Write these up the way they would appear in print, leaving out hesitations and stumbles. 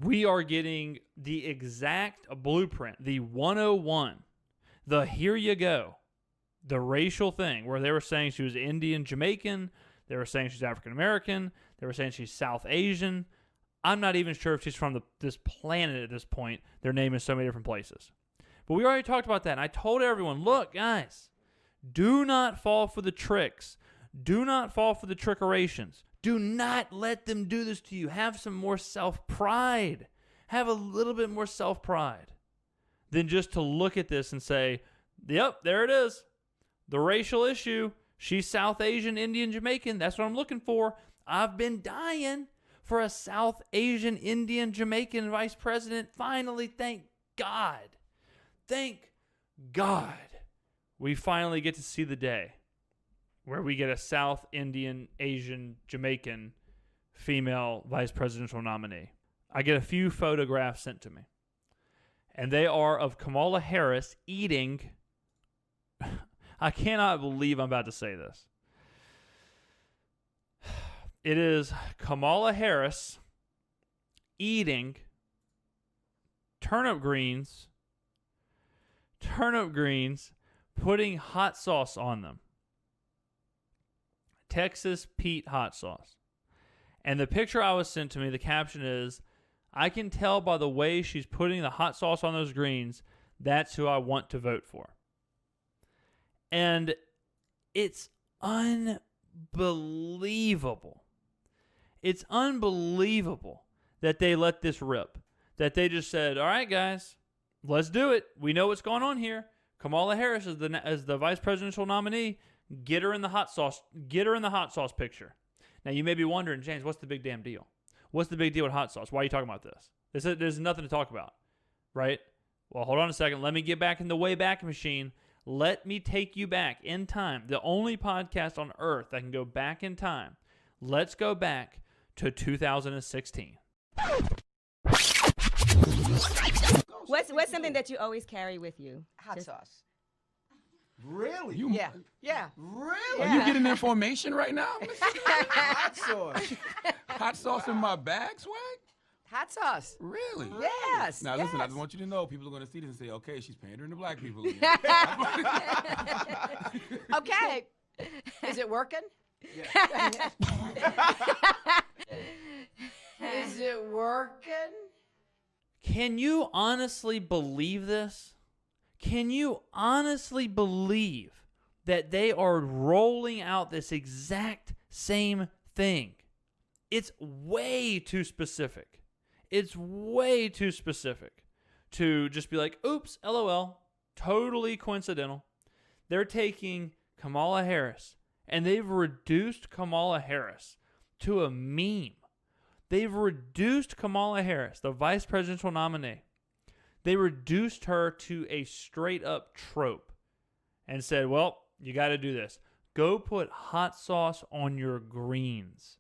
we are getting the exact blueprint, the 101, the here you go, the racial thing where they were saying she was Indian Jamaican, they were saying she's African American, they were saying she's South Asian. I'm not even sure if she's from this planet at this point. Their name is so many different places. But we already talked about that, and I told everyone, look, guys, do not fall for the tricks. Do not fall for the trickerations. Do not let them do this to you. Have some more self-pride. Have a little bit more self-pride than just to look at this and say, yep, there it is. The racial issue. She's South Asian, Indian, Jamaican. That's what I'm looking for. I've been dying for a South Asian, Indian, Jamaican vice president. Finally, thank God. Thank God we finally get to see the day where we get a South Indian, Asian, Jamaican female vice presidential nominee. I get a few photographs sent to me, and they are of Kamala Harris eating. I cannot believe I'm about to say this. It is Kamala Harris eating turnip greens, putting hot sauce on them. Texas Pete hot sauce. And the picture I was sent to me, the caption is, I can tell by the way she's putting the hot sauce on those greens, that's who I want to vote for. And it's unbelievable. It's unbelievable that they let this rip. That they just said, all right, guys, let's do it. We know what's going on here. Kamala Harris is the vice presidential nominee. Get her in the hot sauce. Get her in the hot sauce picture. Now, you may be wondering, James, what's the big damn deal? What's the big deal with hot sauce? Why are you talking about this? There's nothing to talk about, right? Well, hold on a second. Let me get back in the Wayback Machine. Let me take you back in time. The only podcast on earth that can go back in time. Let's go back to 2016. What's something that you always carry with you? Hot sauce. Really? Yeah. Really? Yeah. Are you getting information right now? Hot sauce. Hot sauce in my bag, swag? Hot sauce. Really? Yes. Now listen, I yes. just want you to know, people are going to see this and say, okay, she's pandering to black people. Okay. Is it working? Yeah. Is it working? Can you honestly believe this? Can you honestly believe that they are rolling out this exact same thing? It's way too specific. It's way too specific to just be like, oops, LOL, totally coincidental. They're taking Kamala Harris, and they've reduced Kamala Harris to a meme. They've reduced Kamala Harris, the vice presidential nominee. They reduced her to a straight-up trope and said, well, you got to do this. Go put hot sauce on your greens.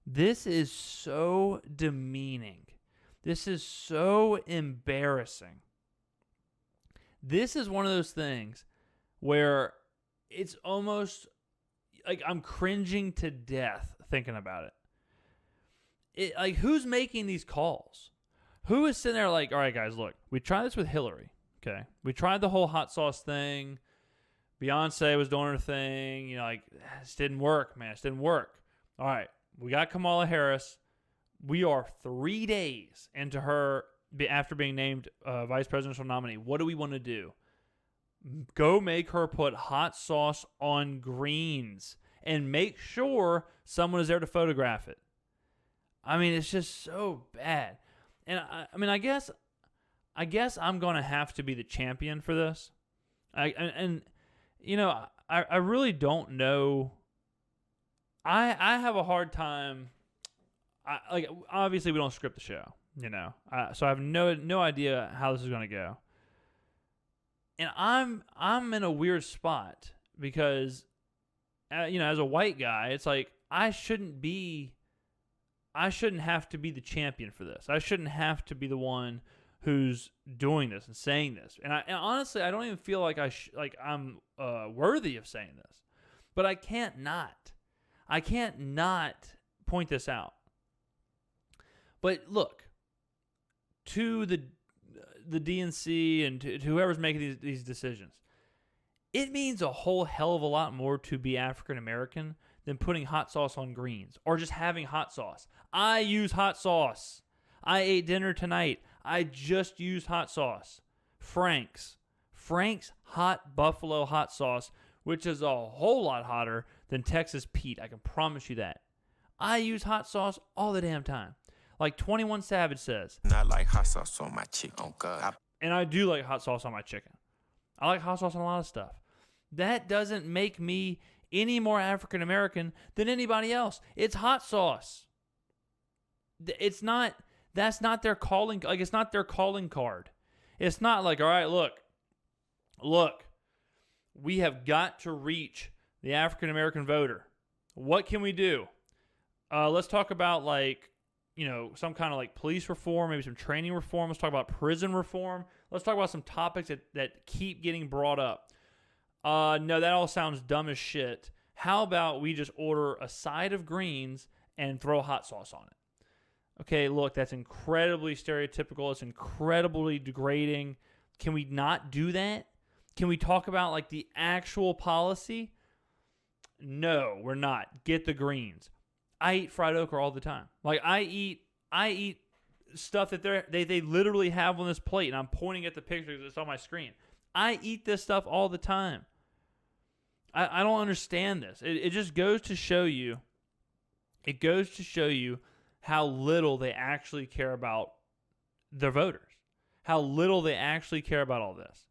This is so demeaning. This is so embarrassing. This is one of those things where it's almost like I'm cringing to death thinking about it. Like, who's making these calls? Who is sitting there like, all right, guys, look, we tried this with Hillary, okay? We tried the whole hot sauce thing. Beyonce was doing her thing. You know, like, this didn't work, man. This didn't work. All right, we got Kamala Harris. We are 3 days into her after being named vice presidential nominee. What do we want to do? Go make her put hot sauce on greens and make sure someone is there to photograph it. I mean, it's just so bad. And I guess I'm going to have to be the champion for this. I really don't know. I have a hard time. Obviously we don't script the show, so I have no idea how this is going to go. And I'm in a weird spot because, as a white guy, it's like I shouldn't have to be the champion for this. I shouldn't have to be the one who's doing this and saying this. And honestly, I don't even feel like I'm worthy of saying this. But I can't not point this out. But look, to the DNC and to whoever's making these decisions. It means a whole hell of a lot more to be African American than putting hot sauce on greens or just having hot sauce. I use hot sauce. I ate dinner tonight. I just used hot sauce. Frank's hot buffalo hot sauce, which is a whole lot hotter than Texas Pete. I can promise you that. I use hot sauce all the damn time. Like 21 Savage says. And I like hot sauce on my chicken. Oh, God. And I do like hot sauce on my chicken. I like hot sauce on a lot of stuff. That doesn't make me any more African American than anybody else. It's hot sauce. It's not. That's not their calling. Like, it's not their calling card. It's not like, all right, look. We have got to reach the African American voter. What can we do? Let's talk about some kind of police reform, maybe some training reform. Let's talk about prison reform. Let's talk about some topics that keep getting brought up. No, that all sounds dumb as shit. How about we just order a side of greens and throw hot sauce on it? Okay, look, that's incredibly stereotypical. It's incredibly degrading. Can we not do that? Can we talk about the actual policy? No, we're not. Get the greens. I eat fried okra all the time. I eat stuff that they literally have on this plate, and I'm pointing at the picture because it's on my screen. I eat this stuff all the time. I don't understand this. It just goes to show you. It goes to show you how little they actually care about their voters. How little they actually care about all this.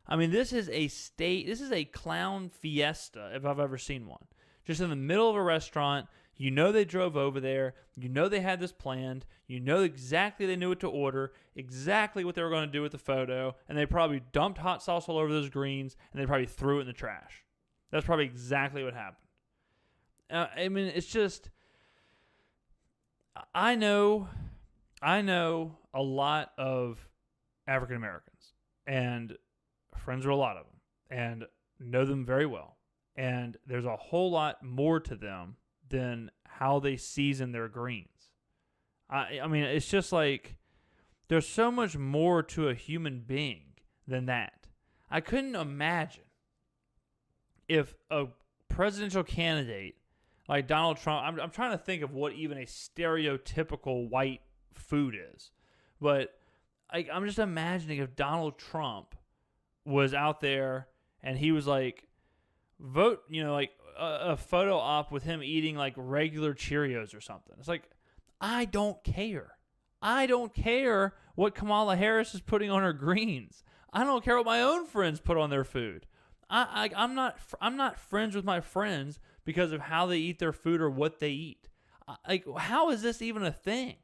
I mean, this is a clown fiesta if I've ever seen one. Just in the middle of a restaurant. You know they drove over there. You know they had this planned. You know exactly they knew what to order, exactly what they were going to do with the photo, and they probably dumped hot sauce all over those greens, and they probably threw it in the trash. That's probably exactly what happened. I mean, it's just, I know a lot of African Americans, and friends with a lot of them, and know them very well. And there's a whole lot more to them than how they season their greens. I mean, it's just there's so much more to a human being than that. I couldn't imagine if a presidential candidate like Donald Trump, I'm trying to think of what even a stereotypical white food is, but I'm just imagining if Donald Trump was out there and he was vote, a photo op with him eating regular Cheerios or something. It's I don't care. I don't care what Kamala Harris is putting on her greens. I don't care what my own friends put on their food. I'm not friends with my friends because of how they eat their food or what they eat. How is this even a thing?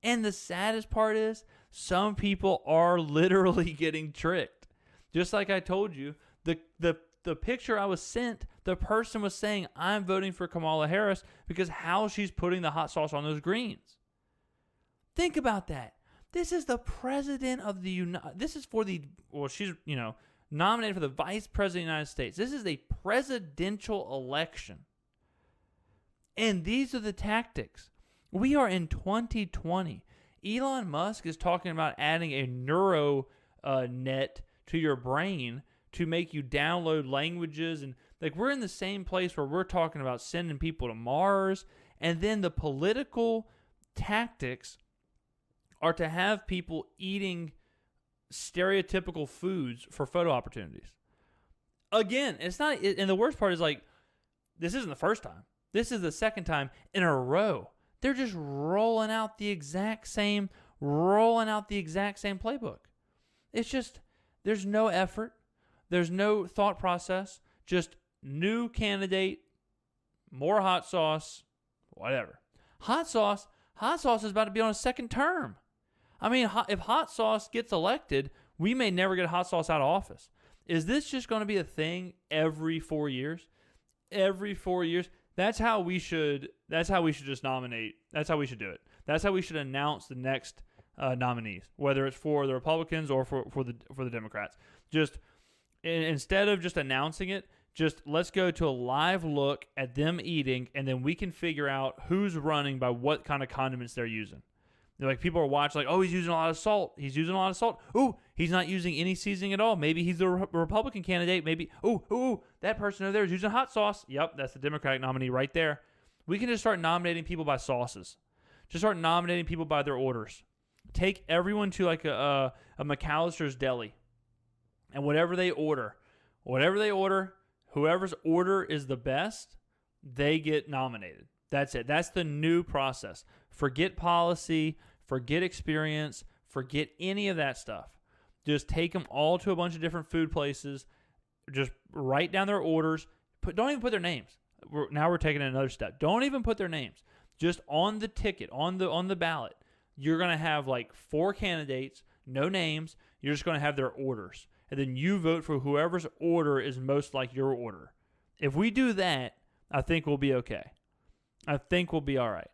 And the saddest part is some people are literally getting tricked. Just like I told you, the picture I was sent, the person was saying, I'm voting for Kamala Harris because how she's putting the hot sauce on those greens. Think about that. This is the president of the she's, nominated for the vice president of the United States. This is a presidential election. And these are the tactics. We are in 2020. Elon Musk is talking about adding a neuro net to your brain to make you download languages. And we're in the same place where we're talking about sending people to Mars. And then the political tactics are to have people eating stereotypical foods for photo opportunities. Again, it's not, and the worst part is this isn't the first time. This is the second time in a row. They're just rolling out the exact same playbook. It's just, there's no effort. There's no thought process. Just new candidate, more hot sauce, whatever. Hot sauce is about to be on a second term. I mean, if hot sauce gets elected, we may never get hot sauce out of office. Is this just going to be a thing every 4 years? Every 4 years? That's how we should just nominate. That's how we should do it. That's how we should announce the next nominees, whether it's for the Republicans or for the Democrats. Just instead of just announcing it, just let's go to a live look at them eating, and then we can figure out who's running by what kind of condiments they're using. Like people are watching, like, oh, he's using a lot of salt. He's using a lot of salt. Ooh, he's not using any seasoning at all. Maybe he's the Republican candidate. Maybe, ooh, that person over there is using hot sauce. Yep, that's the Democratic nominee right there. We can just start nominating people by sauces. Just start nominating people by their orders. Take everyone to like a McAllister's Deli, and whatever they order, whoever's order is the best, they get nominated. That's it. That's the new process. Forget policy, forget experience, forget any of that stuff. Just take them all to a bunch of different food places. Just write down their orders. Don't even put their names. Now we're taking another step. Don't even put their names. Just on the ticket, on the ballot, you're going to have like 4 candidates, no names. You're just going to have their orders. And then you vote for whoever's order is most like your order. If we do that, I think we'll be okay. I think we'll be all right.